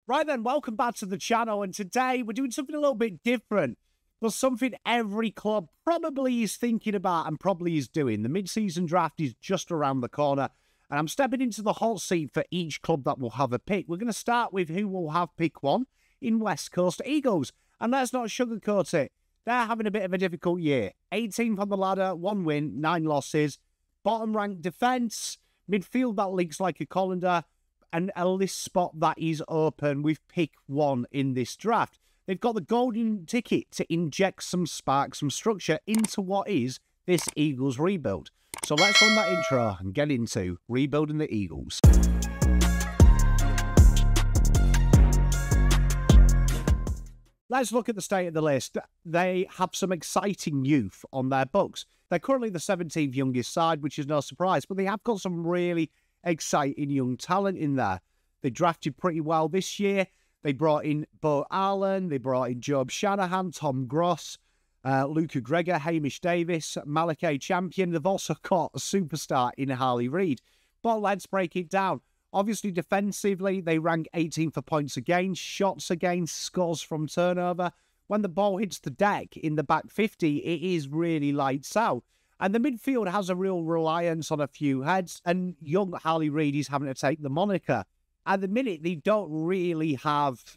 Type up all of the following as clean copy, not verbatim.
Right then, welcome back to the channel, and today we're doing something a little bit different, but something every club probably is thinking about and probably is doing. The mid-season draft is just around the corner, and I'm stepping into the hot seat for each club that will have a pick. We're going to start with who will have pick one in West Coast Eagles, and let's not sugarcoat it. They're having a bit of a difficult year. 18th on the ladder, 1 win, 9 losses, bottom-ranked defence, midfield that leaks like a colander, and a list spot that is open with pick one in this draft. They've got the golden ticket to inject some spark, some structure into what is this Eagles rebuild. So let's run that intro and get into rebuilding the Eagles. Let's look at the state of the list. They have some exciting youth on their books. They're currently the 17th youngest side, which is no surprise, but they have got some really exciting young talent in there. They drafted pretty well this year. They brought in Bo Allen, they brought in Job Shanahan, Tom Gross, Luca Gregor, Hamish Davis, Malachi Champion. They've also got a superstar in Harley Reid. But let's break it down. Obviously, defensively, they rank 18th for points against, shots against, scores from turnover. When the ball hits the deck in the back 50, it is really lights out. And the midfield has a real reliance on a few heads, and young Harley Reid is having to take the moniker. At the minute, they don't really have,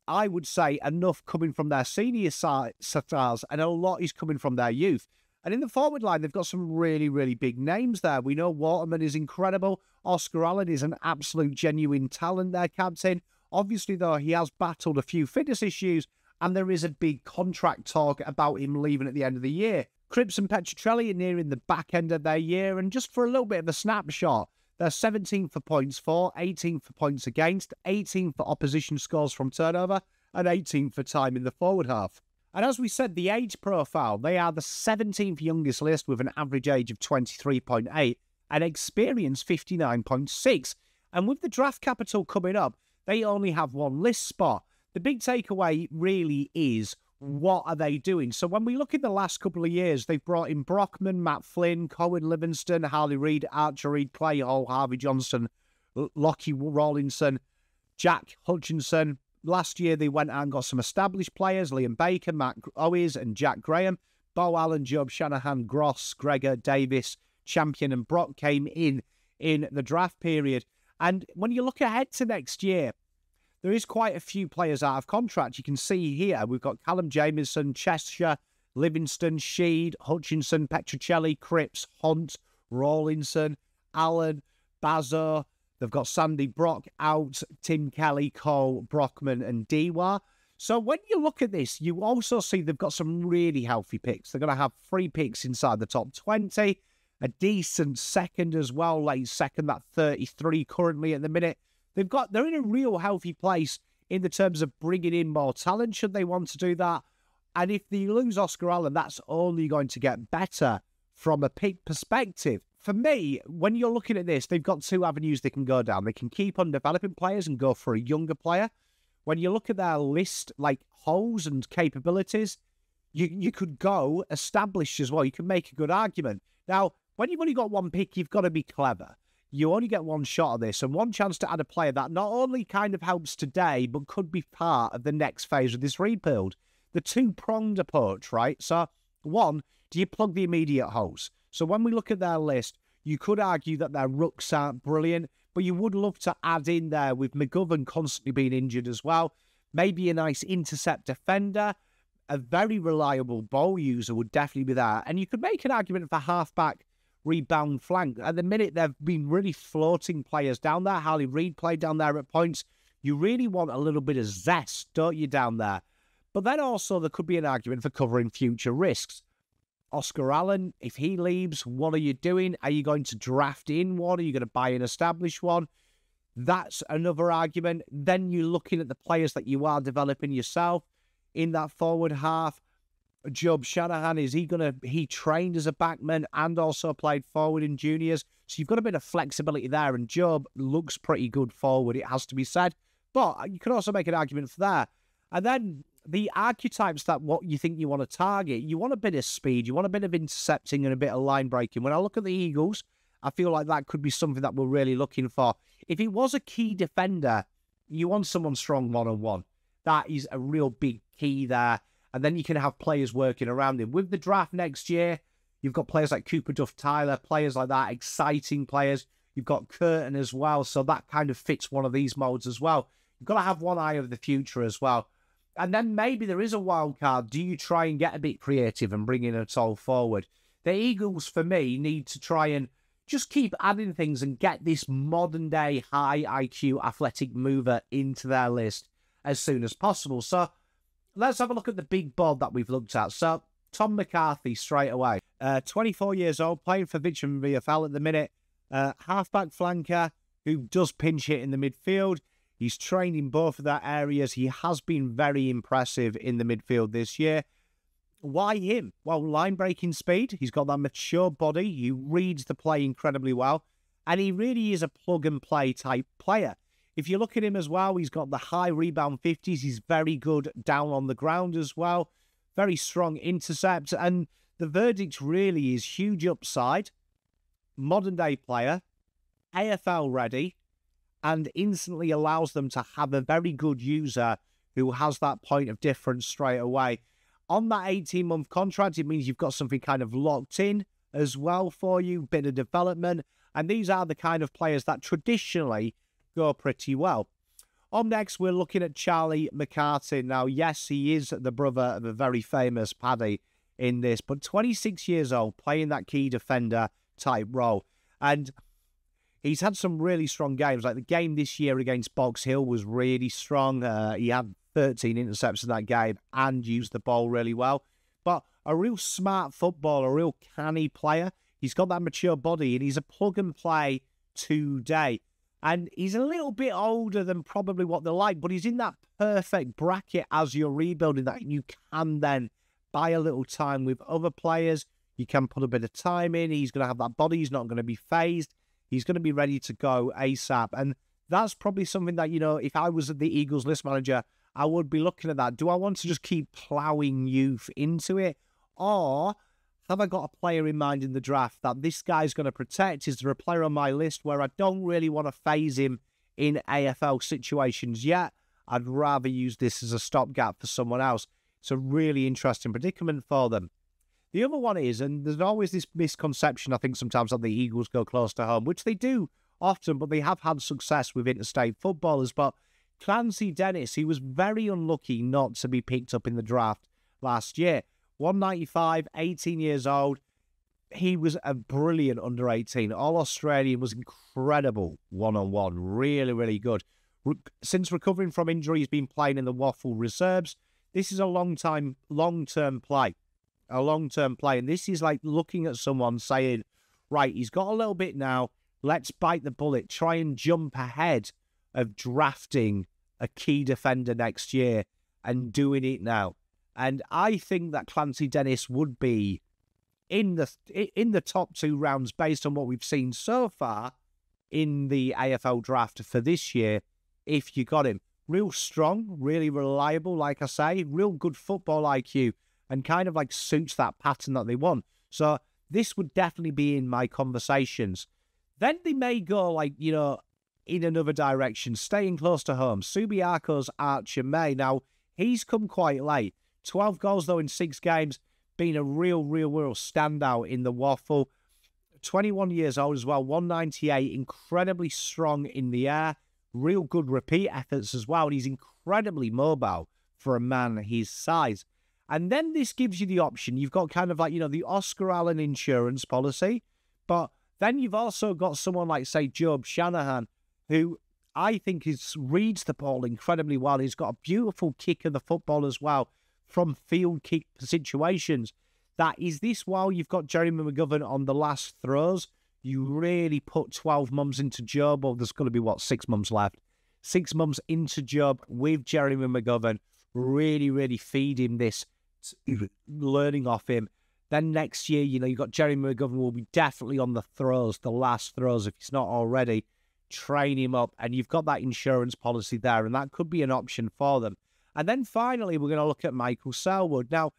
I would say, enough coming from their senior stars, and a lot is coming from their youth. And in the forward line, they've got some really, really big names there. We know Waterman is incredible. Oscar Allen is an absolute genuine talent, their captain. Obviously, though, he has battled a few fitness issues, and there is a big contract talk about him leaving at the end of the year. Cripps and Petrocelli are nearing the back end of their year, and just for a little bit of a snapshot, they're 17th for points for, 18th for points against, 18th for opposition scores from turnover, and 18th for time in the forward half. And as we said, the age profile, they are the 17th youngest list with an average age of 23.8 and experience 59.6. And with the draft capital coming up, they only have one list spot. The big takeaway really is, what are they doing? So when we look at the last couple of years, they've brought in Brockman, Matt Flynn, Cohen Livingston, Harley Reid, Archer Reid, Clay Hall, Harvey Johnston, Lockie Rawlinson, Jack Hutchinson. Last year, they went out and got some established players, Liam Baker, Matt Owes, and Jack Graham. Bo Allen, Job Shanahan, Gross, Gregor, Davis, Champion, and Brock came in the draft period. And when you look ahead to next year, there is quite a few players out of contract. You can see here, we've got Callum Jamieson, Cheshire, Livingston, Sheed, Hutchinson, Petrocelli, Cripps, Hunt, Rawlinson, Allen, Bazo. They've got Sandy Brock out, Tim Kelly, Cole, Brockman, and Dewar. So when you look at this, you also see they've got some really healthy picks. They're going to have 3 picks inside the top 20, a decent second as well, late second, that 33 currently at the minute. They're in a real healthy place in the terms of bringing in more talent, should they want to do that. And if they lose Oscar Allen, that's only going to get better from a pick perspective. For me, when you're looking at this, they've got 2 avenues they can go down. They can keep on developing players and go for a younger player. When you look at their list, like holes and capabilities, you could go established as well. You can make a good argument. Now, when you've only got 1 pick, you've got to be clever. You only get 1 shot of this and 1 chance to add a player that not only kind of helps today, but could be part of the next phase of this rebuild. The 2-pronged approach, right? So, 1, do you plug the immediate holes? So when we look at their list, you could argue that their rooks aren't brilliant, but you would love to add in there with McGovern constantly being injured as well. Maybe a nice intercept defender, a very reliable ball user would definitely be there. And you could make an argument for halfback, rebound flank. At the minute, they've been really floating players down there. Harley Reid played down there at points. You really want a little bit of zest, don't you, down there? But then also there could be an argument for covering future risks. Oscar Allen, if he leaves, what are you doing? Are you going to draft in one? Are you going to buy an established one? That's another argument. Then you're looking at the players that you are developing yourself in that forward half. Job Shanahan, he trained as a backman and also played forward in juniors. So you've got a bit of flexibility there, and Job looks pretty good forward, it has to be said. But you can also make an argument for that. And then the archetypes that what you think you want to target, you want a bit of speed, you want a bit of intercepting and a bit of line breaking. When I look at the Eagles, I feel like that could be something that we're really looking for. If he was a key defender, you want someone strong one-on-one. That is a real big key there. And then you can have players working around him. With the draft next year, you've got players like Cooper Duff-Tyler, players like that, exciting players. You've got Curtin as well, so that kind of fits one of these modes as well. You've got to have one eye of the future as well. And then maybe there is a wild card. Do you try and get a bit creative and bring in a all forward? The Eagles, for me, need to try and just keep adding things and get this modern-day high IQ athletic mover into their list as soon as possible. So let's have a look at the big board that we've looked at. So Tom McCarthy straight away. 24 years old, playing for Richmond VFL at the minute. Halfback flanker who does pinch hit in the midfield. He's trained in both of that areas. He has been very impressive in the midfield this year. Why him? Well, line-breaking speed. He's got that mature body. He reads the play incredibly well. And he really is a plug-and-play type player. If you look at him as well, he's got the high rebound 50s. He's very good down on the ground as well. Very strong intercept. And the verdict really is huge upside. Modern-day player. AFL ready. And instantly allows them to have a very good user who has that point of difference straight away. On that 18-month contract, it means you've got something kind of locked in as well for you, bit of development. And these are the kind of players that traditionally go pretty well. Up next, we're looking at Charlie McCartin. Now, yes, he is the brother of a very famous Paddy in this, but 26 years old, playing that key defender type role. And he's had some really strong games. Like the game this year against Box Hill was really strong. He had 13 intercepts in that game and used the ball really well. But a real smart footballer, a real canny player. He's got that mature body and he's a plug-and-play today. And he's a little bit older than probably what they're like, but he's in that perfect bracket as you're rebuilding that. You can then buy a little time with other players. You can put a bit of time in. He's going to have that body. He's not going to be phased. He's going to be ready to go ASAP. And that's probably something that, you know, if I was the Eagles list manager, I would be looking at that. Do I want to just keep ploughing youth into it? Or have I got a player in mind in the draft that this guy's going to protect? Is there a player on my list where I don't really want to phase him in AFL situations yet? I'd rather use this as a stopgap for someone else. It's a really interesting predicament for them. The other one is, and there's always this misconception, I think, sometimes that the Eagles go close to home, which they do often, but they have had success with interstate footballers. But Clancy Dennis, he was very unlucky not to be picked up in the draft last year. 195, 18 years old. He was a brilliant under-18. All-Australian, was incredible one-on-one. Really, really good. Since recovering from injury, he's been playing in the Waffle reserves. This is a long-term play. A long-term play. And this is like looking at someone saying, right, he's got a little bit now. Let's bite the bullet. Try and jump ahead of drafting a key defender next year and doing it now. And I think that Clancy Dennis would be in the top 2 rounds based on what we've seen so far in the AFL draft for this year, if you got him. Real strong, really reliable, like I say, real good football IQ, and kind of like suits that pattern that they want. So this would definitely be in my conversations. Then they may go like, you know, in another direction, staying close to home. Subiaco's Archer May. Now, he's come quite late. 12 goals, though, in 6 games. Been a real standout in the Waffle. 21 years old as well. 198. Incredibly strong in the air. Real good repeat efforts as well. And he's incredibly mobile for a man his size. And then this gives you the option. You've got kind of like, you know, the Oscar Allen insurance policy. But then you've also got someone like, say, Job Shanahan, who I think reads the ball incredibly well. He's got a beautiful kick of the football as well from field kick situations. That is this while you've got Jeremy McGovern on the last throws. You really put 12 months into Job, or there's going to be, 6 months left. 6 months into Job with Jeremy McGovern. Really feed him this, learning off him. Then next year, you know, you've got Jeremy McGovern will be definitely on the throws, the last throws, if he's not already. Train him up, and you've got that insurance policy there, and that could be an option for them. And then finally, we're going to look at Michael Selwood. Now,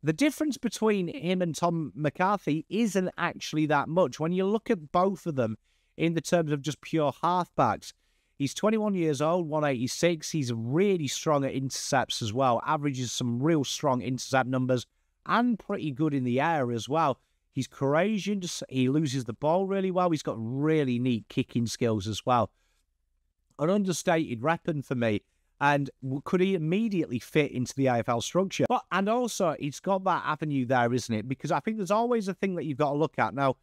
the difference between him and Tom McCarthy isn't actually that much. When you look at both of them in the terms of just pure halfbacks, He's 21 years old, 186. He's really strong at intercepts as well. Averages some real strong intercept numbers and pretty good in the air as well. He's courageous. He loses the ball really well. He's got really neat kicking skills as well. An understated weapon for me. And could he immediately fit into the AFL structure? And also, it's got that avenue there, isn't it? Because I think there's always a thing that you've got to look at. Now,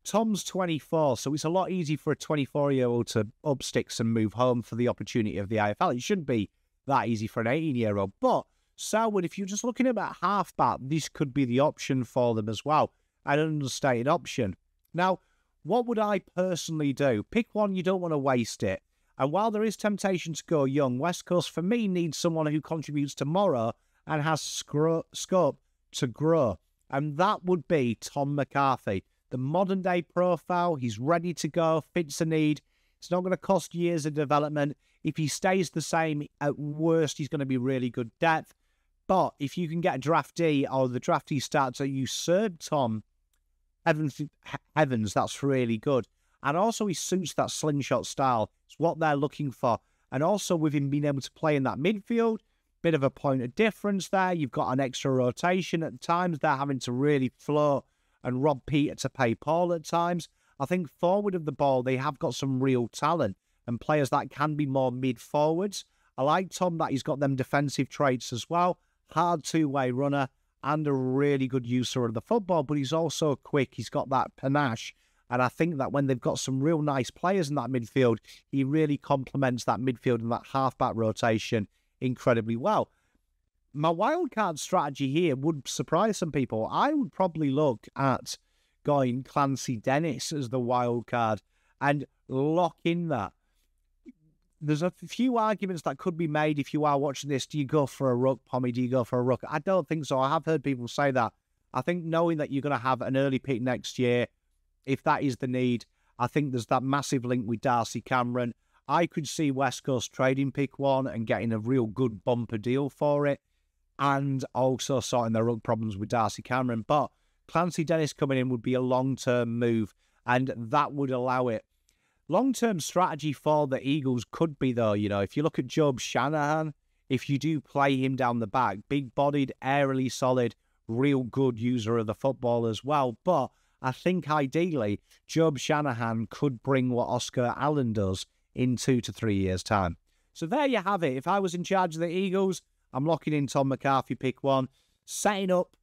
Tom's 24, so it's a lot easier for a 24-year-old to up sticks and move home for the opportunity of the AFL. It shouldn't be that easy for an 18-year-old. But Selwood, if you're just looking at about halfback, this could be the option for them as well. An understated option. Now, what would I personally do? Pick one, you don't want to waste it. And while there is temptation to go young, West Coast, for me, needs someone who contributes tomorrow and has scope to grow. And that would be Tom McCarthy. The modern-day profile, he's ready to go, fits a need. It's not going to cost years of development. If he stays the same, at worst, he's going to be really good depth. But if you can get a draftee or the draftee starts to usurp Tom Evans, that's really good. And also he suits that slingshot style. It's what they're looking for. And also with him being able to play in that midfield, bit of a point of difference there. You've got an extra rotation at times. They're having to really flow and rob Peter to pay Paul at times. I think forward of the ball, they have got some real talent and players that can be more mid-forwards. I like Tom that he's got them defensive traits as well. Hard two-way runner and a really good user of the football, but he's also quick. He's got that panache. And I think that when they've got some real nice players in that midfield, he really complements that midfield and that halfback rotation incredibly well. My wildcard strategy here would surprise some people. I would probably look at going Clancy Dennis as the wildcard and lock in that. There's a few arguments that could be made if you are watching this. Do you go for a ruck, Pommy? Do you go for a ruck? I don't think so. I have heard people say that. I think knowing that you're going to have an early pick next year, if that is the need, I think there's that massive link with Darcy Cameron. I could see West Coast trading pick one and getting a real good bumper deal for it, and also sorting their ruck problems with Darcy Cameron. But Clancy Dennis coming in would be a long-term move, and that would allow it. Long-term strategy for the Eagles could be, though, you know, if you look at Job Shanahan, if you do play him down the back, big-bodied, aerially solid, real good user of the football as well. But I think ideally, Job Shanahan could bring what Oscar Allen does in 2 to 3 years' time. So there you have it. If I was in charge of the Eagles, I'm locking in Tom McCarthy, pick one, setting up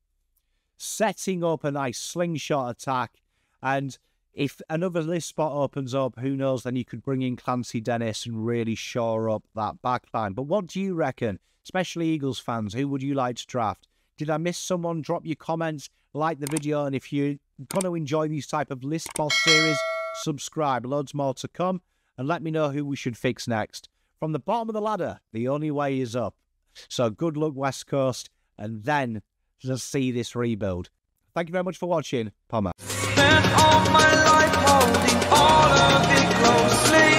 a nice slingshot attack. And if another list spot opens up, who knows, then you could bring in Clancy Dennis and really shore up that backline. But what do you reckon? Especially Eagles fans, who would you like to draft? Did I miss someone? Drop your comments, like the video, and if you're going to enjoy these type of list boss series, subscribe. Loads more to come, and let me know who we should fix next. From the bottom of the ladder, the only way is up. So good luck, West Coast, and then just see this rebuild. Thank you very much for watching. Pommy. Spent all my life holding all of it closely.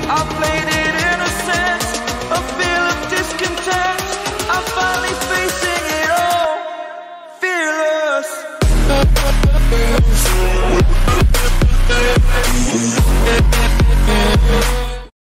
I played it in a sense, a feel of discontent. I'm finally facing it all, fearless.